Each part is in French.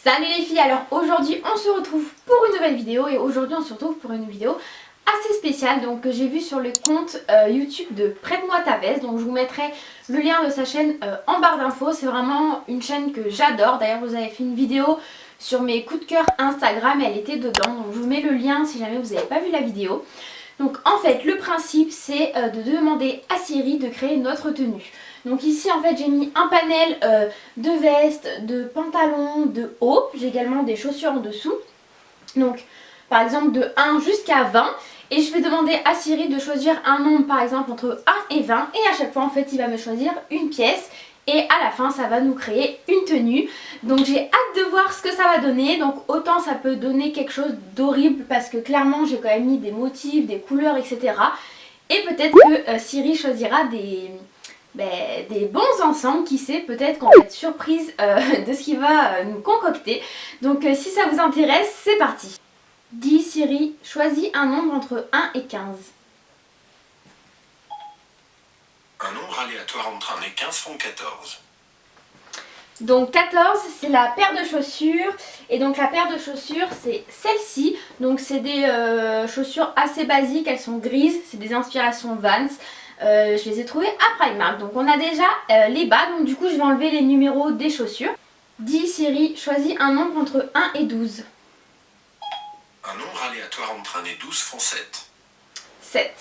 Salut les filles, alors aujourd'hui on se retrouve pour une nouvelle vidéo et aujourd'hui on se retrouve pour une vidéo assez spéciale donc que j'ai vue sur le compte YouTube de Prête-moi ta veste. Donc je vous mettrai le lien de sa chaîne en barre d'infos. C'est vraiment une chaîne que j'adore. D'ailleurs vous avez fait une vidéo sur mes coups de cœur Instagram, elle était dedans, donc je vous mets le lien si jamais vous n'avez pas vu la vidéo. Donc en fait le principe c'est de demander à Siri de créer notre tenue. Donc ici en fait j'ai mis un panel de vestes, de pantalons, de hauts. J'ai également des chaussures en dessous. Donc par exemple de 1 jusqu'à 20. Et je vais demander à Siri de choisir un nombre par exemple entre 1 et 20. Et à chaque fois en fait il va me choisir une pièce. Et à la fin ça va nous créer une tenue. Donc j'ai hâte de voir ce que ça va donner. Donc autant ça peut donner quelque chose d'horrible parce que clairement j'ai quand même mis des motifs, des couleurs, etc. Et peut-être que Siri choisira des bons ensembles, qui sait, peut-être qu'on va être surprise de ce qu'il va nous concocter. Donc si ça vous intéresse, c'est parti. Dis Siri, choisis un nombre entre 1 et 15. Un nombre aléatoire entre 1 et 15 font 14. Donc 14 c'est la paire de chaussures. Et donc la paire de chaussures c'est celle-ci. Donc c'est des chaussures assez basiques, elles sont grises, c'est des inspirations Vans. Je les ai trouvées à Primark. Donc on a déjà les bas, donc du coup je vais enlever les numéros des chaussures. Dis Siri, choisis un nombre entre 1 et 12. Un nombre aléatoire entre 1 et 12 font 7. 7.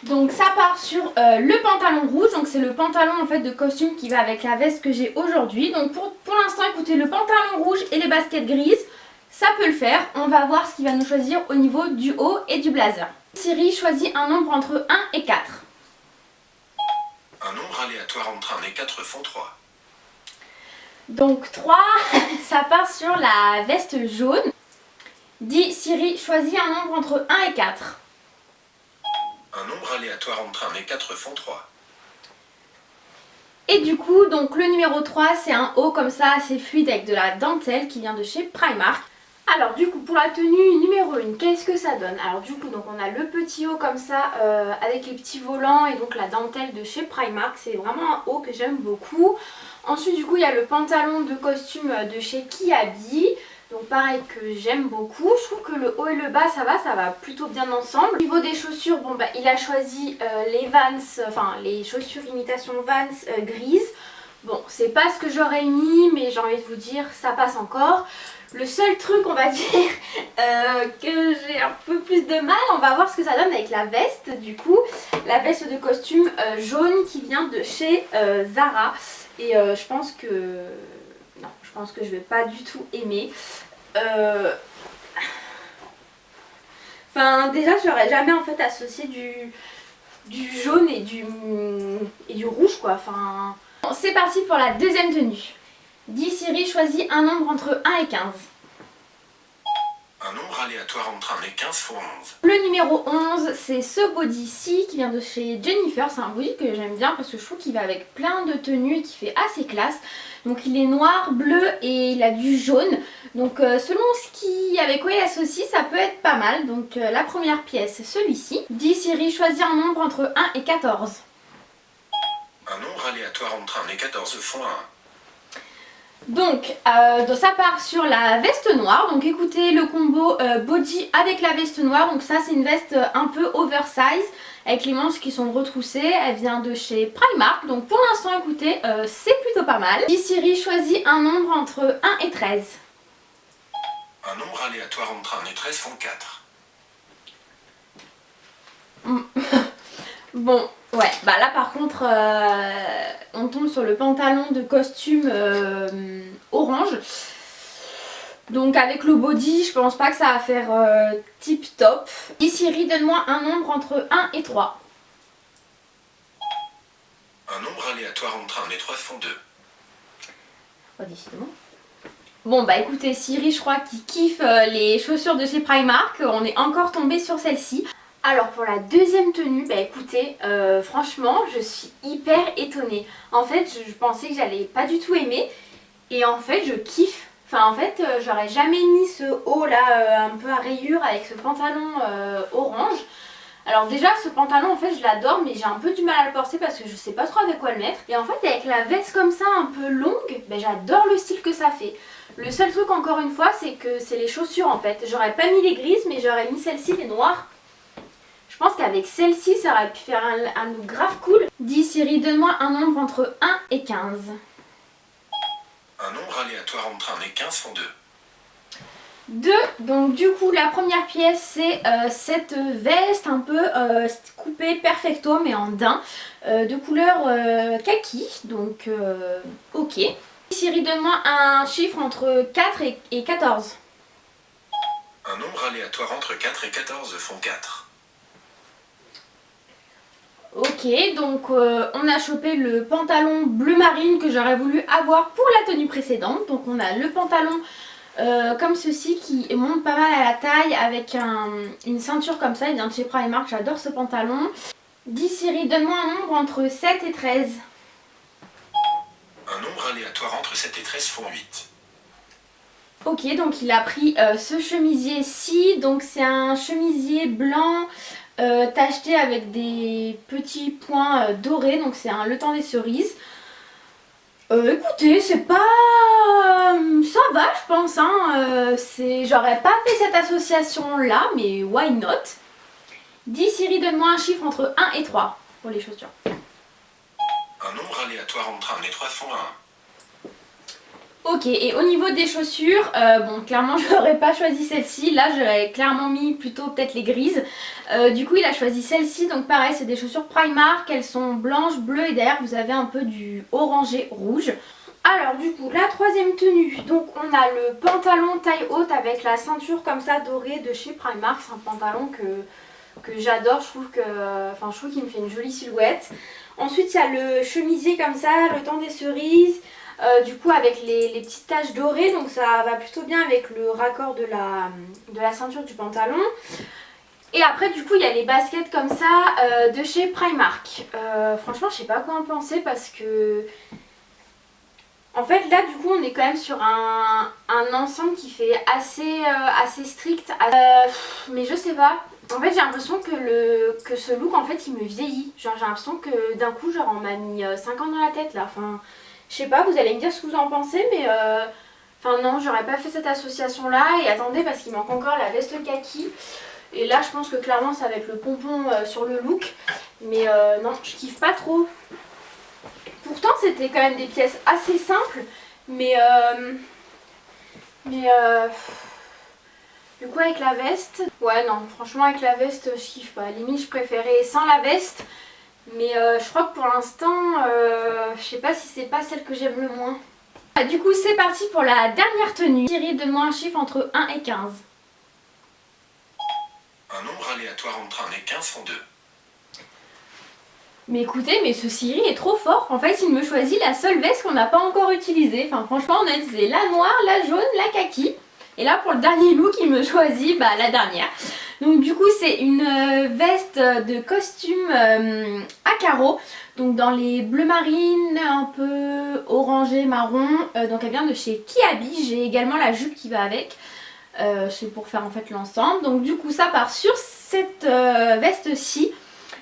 Donc ça part sur le pantalon rouge. Donc c'est le pantalon en fait de costume qui va avec la veste que j'ai aujourd'hui. Donc pour l'instant écoutez, le pantalon rouge et les baskets grises, ça peut le faire. On va voir ce qu'il va nous choisir au niveau du haut et du blazer. Siri, choisit un nombre entre 1 et 4. Un nombre aléatoire entre 1 et 4 font 3. Donc 3, ça part sur la veste jaune. Dis Siri, choisis un nombre entre 1 et 4. Un nombre aléatoire entre 1 et 4 font 3. Et du coup, donc le numéro 3, c'est un haut comme ça, assez fluide avec de la dentelle qui vient de chez Primark. Alors du coup pour la tenue numéro 1, qu'est-ce que ça donne? Alors du coup donc on a le petit haut comme ça avec les petits volants et donc la dentelle de chez Primark. C'est vraiment un haut que j'aime beaucoup. Ensuite du coup il y a le pantalon de costume de chez Kiabi. Donc pareil que j'aime beaucoup. Je trouve que le haut et le bas ça va plutôt bien ensemble. Au niveau des chaussures, bon bah il a choisi les Vans, enfin les chaussures imitation Vans grises. Bon c'est pas ce que j'aurais mis mais j'ai envie de vous dire ça passe encore. Le seul truc on va dire que j'ai un peu plus de mal, on va voir ce que ça donne avec la veste du coup. La veste de costume jaune qui vient de chez Zara. Et je pense que... non, je pense que je vais pas du tout aimer. Enfin déjà j'aurais jamais en fait associé du jaune et du rouge quoi. Enfin... Bon, c'est parti pour la deuxième tenue. Dis Siri, choisis un nombre entre 1 et 15. Un nombre aléatoire entre 1 et 15 font 11. Le numéro 11, c'est ce body-ci qui vient de chez Jennifer. C'est un body que j'aime bien parce que je trouve qu'il va avec plein de tenues et qui fait assez classe. Donc il est noir, bleu et il a du jaune. Donc selon avec quoi il associe, ça peut être pas mal. Donc la première pièce, c'est celui-ci. Dis Siri, choisis un nombre entre 1 et 14. Un nombre aléatoire entre 1 et 14 font 1. Donc ça part sur la veste noire. Donc écoutez le combo body avec la veste noire. Donc ça c'est une veste un peu oversize avec les manches qui sont retroussées. Elle vient de chez Primark. Donc pour l'instant écoutez c'est plutôt pas mal. Dis Siri, choisis un nombre entre 1 et 13. Un nombre aléatoire entre 1 et 13 font 4. Bon, ouais, bah là par contre on tombe sur le pantalon de costume orange. Donc avec le body, je pense pas que ça va faire tip top. Et Siri, donne-moi un nombre entre 1 et 3. Un nombre aléatoire entre 1 et 3 font 2. Oh, décidément. Bon bah écoutez, Siri je crois qu'il kiffe les chaussures de chez Primark. On est encore tombé sur celle-ci. Alors pour la deuxième tenue, bah écoutez, franchement je suis hyper étonnée. En fait je pensais que j'allais pas du tout aimer et en fait je kiffe. Enfin en fait j'aurais jamais mis ce haut là un peu à rayures avec ce pantalon orange. Alors déjà ce pantalon en fait je l'adore mais j'ai un peu du mal à le porter parce que je sais pas trop avec quoi le mettre. Et en fait avec la veste comme ça un peu longue, ben, j'adore le style que ça fait. Le seul truc encore une fois c'est que c'est les chaussures en fait. J'aurais pas mis les grises mais j'aurais mis celle-ci, les noires. Je pense qu'avec celle-ci ça aurait pu faire un look grave cool. Dis Siri, donne-moi un nombre entre 1 et 15. Un nombre aléatoire entre 1 et 15 font 2. 2, donc du coup la première pièce c'est cette veste un peu coupée perfecto mais en daim de couleur kaki, donc ok. Siri, donne-moi un chiffre entre 4 et 14. Un nombre aléatoire entre 4 et 14 font 4. Ok, donc on a chopé le pantalon bleu marine que j'aurais voulu avoir pour la tenue précédente. Donc on a le pantalon comme ceci qui monte pas mal à la taille avec une ceinture comme ça, il vient de chez Primark, j'adore ce pantalon. Dis Siri, donne-moi un nombre entre 7 et 13. Un nombre aléatoire entre 7 et 13 font 8. Ok, donc il a pris ce chemisier-ci, donc c'est un chemisier blanc tacheté avec des petits points dorés, donc c'est le temps des cerises. Écoutez, c'est pas... ça va je pense, hein. J'aurais pas fait cette association là, mais why not? Dis Siri, donne-moi un chiffre entre 1 et 3 pour les chaussures. Un nombre aléatoire entre 1 et 3 font 1. Ok, et au niveau des chaussures, bon clairement je n'aurais pas choisi celle-ci, là j'aurais clairement mis plutôt peut-être les grises. Du coup il a choisi celle-ci, donc pareil c'est des chaussures Primark, elles sont blanches, bleues et derrière vous avez un peu du orangé rouge. Alors du coup la troisième tenue, donc on a le pantalon taille haute avec la ceinture comme ça dorée de chez Primark, c'est un pantalon que j'adore, je trouve qu'il me fait une jolie silhouette. Ensuite il y a le chemisier comme ça, le temps des cerises. Du coup avec les petites taches dorées, donc ça va plutôt bien avec le raccord de la ceinture du pantalon. Et après du coup il y a les baskets comme ça de chez Primark. Franchement je sais pas quoi en penser parce que... En fait là du coup on est quand même sur un ensemble qui fait assez strict. Mais je sais pas. En fait j'ai l'impression que ce look en fait il me vieillit. Genre j'ai l'impression que d'un coup genre on m'a mis 5 ans dans la tête là. Enfin... Je sais pas, vous allez me dire ce que vous en pensez, mais enfin non, j'aurais pas fait cette association là. Et attendez, parce qu'il manque encore la veste kaki. Et là, je pense que clairement, ça va être le pompon sur le look. Mais non, je kiffe pas trop. Pourtant, c'était quand même des pièces assez simples. Mais du coup, avec la veste... Ouais, non, franchement, avec la veste, je kiffe pas. Limite, je préférais sans la veste. Mais je crois que pour l'instant, je sais pas si c'est pas celle que j'aime le moins. Du coup c'est parti pour la dernière tenue. Siri, donne-moi un chiffre entre 1 et 15. Un nombre aléatoire entre 1 et 15 font 2. Mais écoutez, mais ce Siri est trop fort. En fait il me choisit la seule veste qu'on n'a pas encore utilisée. Enfin franchement on a utilisé la noire, la jaune, la kaki. Et là pour le dernier look il me choisit la dernière. Donc du coup c'est une veste de costume à carreaux, donc dans les bleus marines, un peu orangé marron, donc elle vient de chez Kiabi. J'ai également la jupe qui va avec, c'est pour faire en fait l'ensemble. Donc du coup ça part sur cette veste-ci.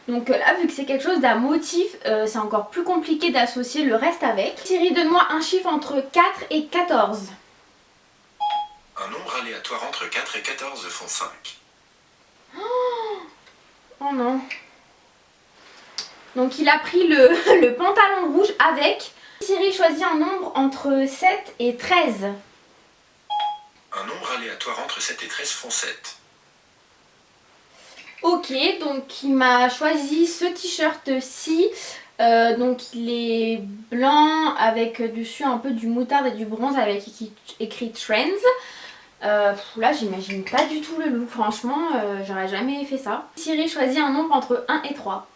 Donc là vu que c'est quelque chose d'un motif, c'est encore plus compliqué d'associer le reste avec. Siri, donne-moi un chiffre entre 4 et 14. Un nombre aléatoire entre 4 et 14 font 5. Oh non. Donc il a pris le pantalon rouge avec. Siri, choisit un nombre entre 7 et 13. Un nombre aléatoire entre 7 et 13 font 7. Ok, donc il m'a choisi ce t-shirt-ci. Donc il est blanc avec dessus un peu du moutarde et du bronze avec écrit Trends. Là j'imagine pas du tout le look, franchement j'aurais jamais fait ça. Siri, choisit un nombre entre 1 et 3.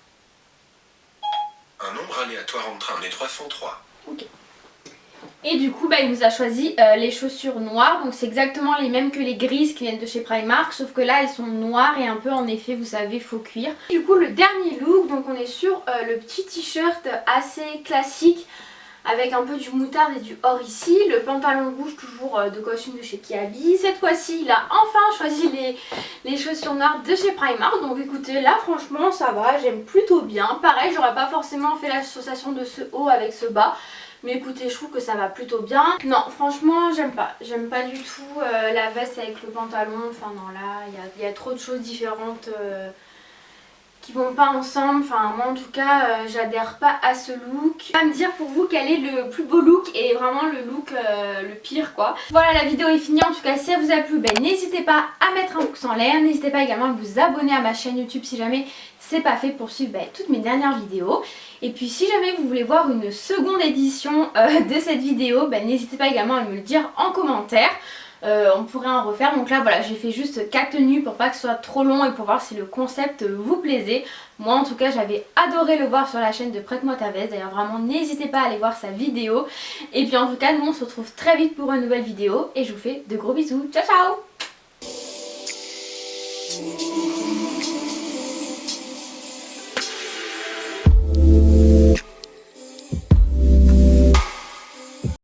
Un nombre aléatoire entre 1 et 3 font 3. Ok. Et du coup il nous a choisi les chaussures noires, donc c'est exactement les mêmes que les grises qui viennent de chez Primark, sauf que là elles sont noires et un peu en effet vous savez faux cuir. Du coup le dernier look, donc on est sur le petit t-shirt assez classique avec un peu du moutarde et du or ici, le pantalon rouge toujours de costume de chez Kiabi. Cette fois-ci il a enfin choisi les chaussures noires de chez Primark, donc écoutez là franchement ça va, j'aime plutôt bien. Pareil j'aurais pas forcément fait l'association de ce haut avec ce bas, Mais écoutez, je trouve que ça va plutôt bien. Non, franchement, j'aime pas. J'aime pas du tout la veste avec le pantalon. Enfin non, là, il y a trop de choses différentes qui vont pas ensemble. Enfin moi en tout cas, j'adhère pas à ce look. À me dire pour vous quel est le plus beau look et vraiment le look le pire quoi. Voilà, la vidéo est finie. En tout cas, si elle vous a plu, n'hésitez pas à mettre un pouce en l'air. N'hésitez pas également à vous abonner à ma chaîne YouTube si jamais c'est pas fait pour suivre toutes mes dernières vidéos. Et puis si jamais vous voulez voir une seconde édition de cette vidéo, n'hésitez pas également à me le dire en commentaire. On pourrait en refaire. Donc là voilà, j'ai fait juste 4 tenues pour pas que ce soit trop long et pour voir si le concept vous plaisait. Moi en tout cas j'avais adoré le voir sur la chaîne de Prête-moi ta veste. D'ailleurs vraiment n'hésitez pas à aller voir sa vidéo. Et puis en tout cas nous on se retrouve très vite pour une nouvelle vidéo. Et je vous fais de gros bisous. Ciao ciao.